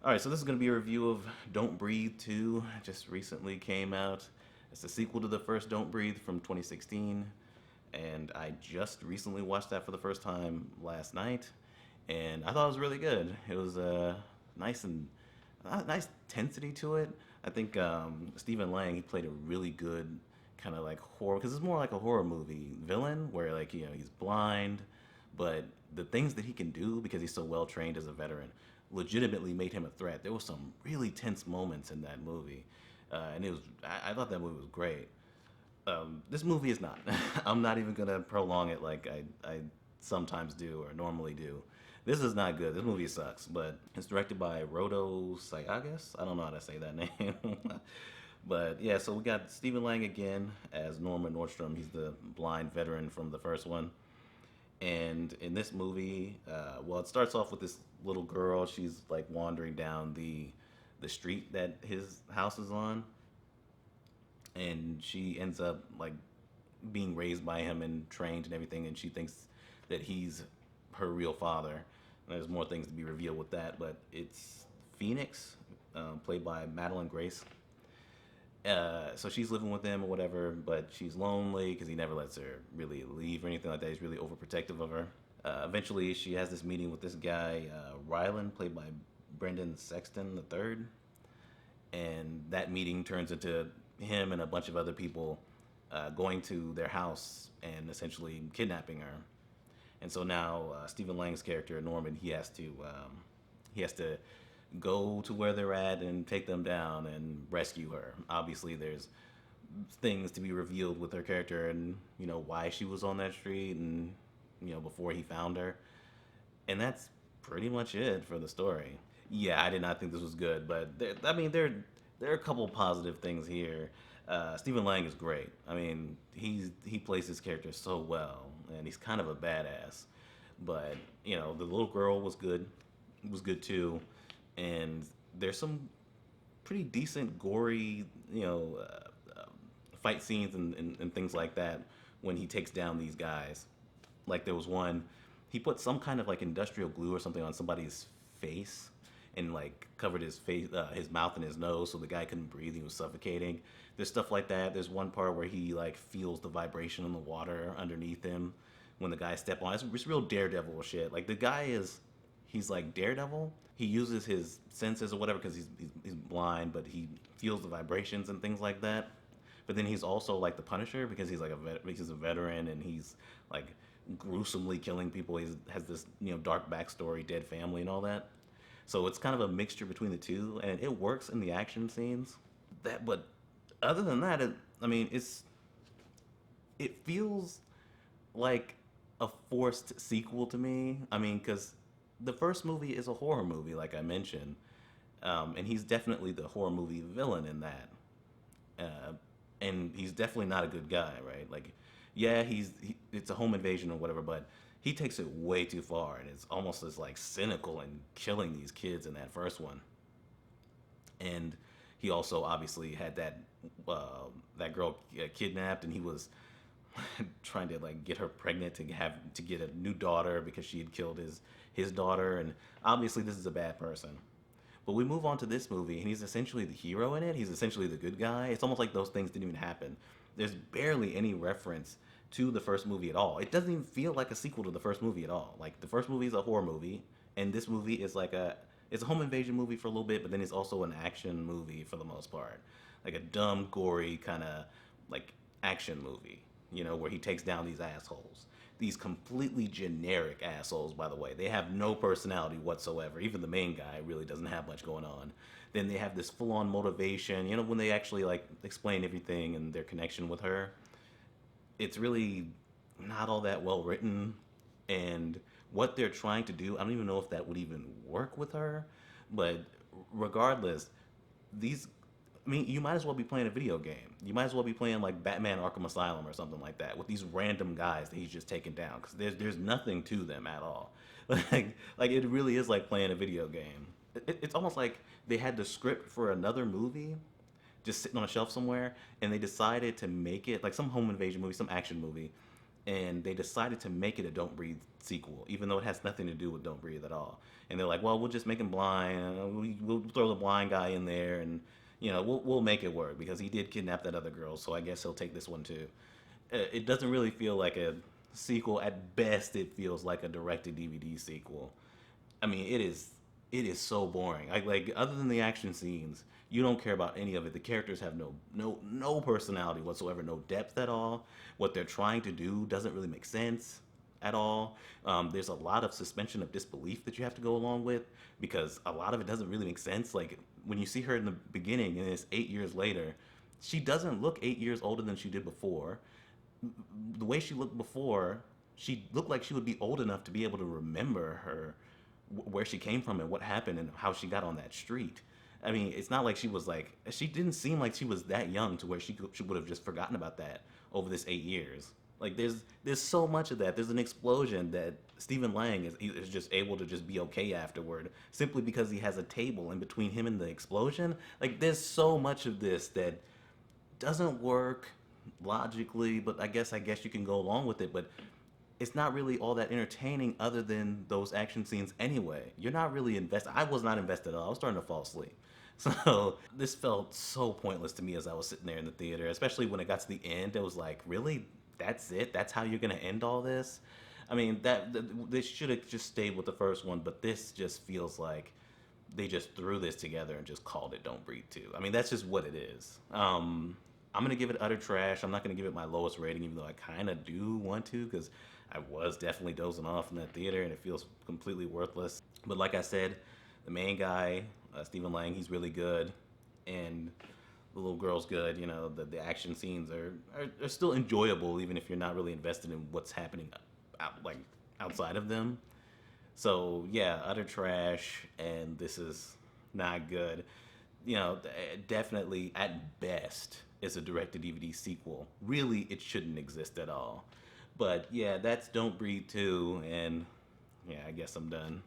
All right, so this is going to be a review of Don't Breathe 2. It just recently came out. It's a sequel to the first Don't Breathe from 2016, and I just recently watched that for the first time last night, and I thought it was really good. It was nice and nice intensity to it. I think Stephen Lang he played a really good kind of like horror because it's more like a horror movie villain where like he's blind, but the things that he can do because he's so well trained as a veteran legitimately made him a threat. There was some really tense moments in that movie, and it was I thought that movie was great. This movie is not. I'm not even gonna prolong it like I sometimes do or normally do. This is not good. This movie sucks, but it's directed by Rodo Sayagas. I don't know how to say that name. But yeah, so we got Stephen Lang again as Norman Nordstrom. He's the blind veteran from the first one. And in this movie, well, it starts off with this little girl. She's like wandering down the street that his house is on, and she ends up like being raised by him and trained and everything. And she thinks that he's her real father. And there's more things to be revealed with that, but it's Phoenix, played by Madeline Grace. So she's living with him or whatever, but she's lonely because he never lets her really leave or anything like that. He's really overprotective of her. Eventually, she has this meeting with this guy, Rylan, played by Brendan Sexton III, and that meeting turns into him and a bunch of other people going to their house and essentially kidnapping her. And so now Stephen Lang's character Norman, he has to go to where they're at and take them down and rescue her. Obviously, there's things to be revealed with her character and why she was on that street and before he found her, and that's pretty much it for the story. Yeah, I did not think this was good, but there are a couple positive things here. Stephen Lang is great. I mean, he plays his character so well, and he's kind of a badass. But the little girl was good too, and there's some pretty decent gory fight scenes and things like that when he takes down these guys. Like there was one, he put some kind of like industrial glue or something on somebody's face and like covered his face, his mouth and his nose, so the guy couldn't breathe. He was suffocating. There's stuff like that. There's one part where he like feels the vibration in the water underneath him when the guy step on. It's real daredevil shit. Like the guy is, he's like Daredevil. He uses his senses or whatever because he's blind, but he feels the vibrations and things like that. But then he's also like the Punisher because he's like he's a veteran and he's like gruesomely killing people. He has this dark backstory, dead family and all that. So it's kind of a mixture between the two, and it works in the action scenes. But other than that, I mean, it feels like a forced sequel to me. I mean, because the first movie is a horror movie, like I mentioned, and he's definitely the horror movie villain in that. Uh, and he's definitely not a good guy, right? Like, yeah, it's a home invasion or whatever, but he takes it way too far, and it's almost as like cynical and killing these kids in that first one. And he also obviously had that girl kidnapped, and he was trying to like get her pregnant to get a new daughter because she had killed his daughter, and obviously this is a bad person. But we move on to this movie, and he's essentially the hero in it. He's essentially the good guy. It's almost like those things didn't even happen. There's barely any reference to the first movie at all. It doesn't even feel like a sequel to the first movie at all. Like the first movie is a horror movie, and this movie is like it's a home invasion movie for a little bit, but then it's also an action movie for the most part, like a dumb, gory kind of like action movie. Where he takes down these assholes. These completely generic assholes, by the way. They have no personality whatsoever. Even the main guy really doesn't have much going on. Then they have this full-on motivation. When they actually like explain everything and their connection with her, it's really not all that well written. And what they're trying to do, I don't even know if that would even work with her. But regardless, these I mean, you might as well be playing a video game. You might as well be playing like Batman Arkham Asylum or something like that with these random guys that he's just taking down because there's nothing to them at all. Like it really is like playing a video game. It's almost like they had the script for another movie just sitting on a shelf somewhere, and they decided to make it like some home invasion movie, some action movie, and they decided to make it a Don't Breathe sequel, even though it has nothing to do with Don't Breathe at all. And they're like, well, we'll just make him blind. we'll throw the blind guy in there, and we'll make it work because he did kidnap that other girl. So I guess he'll take this one too. It doesn't really feel like a sequel. At best, it feels like a directed DVD sequel. I mean, it is so boring. Like other than the action scenes, you don't care about any of it. The characters have no personality whatsoever, no depth at all. What they're trying to do doesn't really make sense at all. There's a lot of suspension of disbelief that you have to go along with because a lot of it doesn't really make sense. Like when you see her in the beginning and it's 8 years later, she doesn't look 8 years older than she did before. The way she looked before, she looked like she would be old enough to be able to remember where she came from and what happened and how she got on that street. I mean, it's not like she didn't seem like she was that young to where she would have just forgotten about that over this 8 years. Like there's so much of that. There's an explosion that Stephen Lang is just able to just be okay afterward simply because he has a table in between him and the explosion. Like there's so much of this that doesn't work logically, but I guess you can go along with it, but it's not really all that entertaining other than those action scenes anyway. You're not really invested. I was not invested at all. I was starting to fall asleep. So this felt so pointless to me as I was sitting there in the theater, especially when it got to the end. It was like, really? That's it? That's how you're going to end all this? I mean, they should have just stayed with the first one, but this just feels like they just threw this together and just called it Don't Breathe 2. I mean, that's just what it is. I'm gonna give it utter trash. I'm not gonna give it my lowest rating, even though I kind of do want to, because I was definitely dozing off in that theater, and it feels completely worthless. But like I said, the main guy, Stephen Lang, he's really good, and the little girl's good. The action scenes are still enjoyable, even if you're not really invested in what's happening outside of them. So yeah, utter trash, and this is not good. Definitely at best is a direct-to-DVD sequel. Really, it shouldn't exist at all. But yeah, that's Don't Breathe 2, and yeah, I guess I'm done.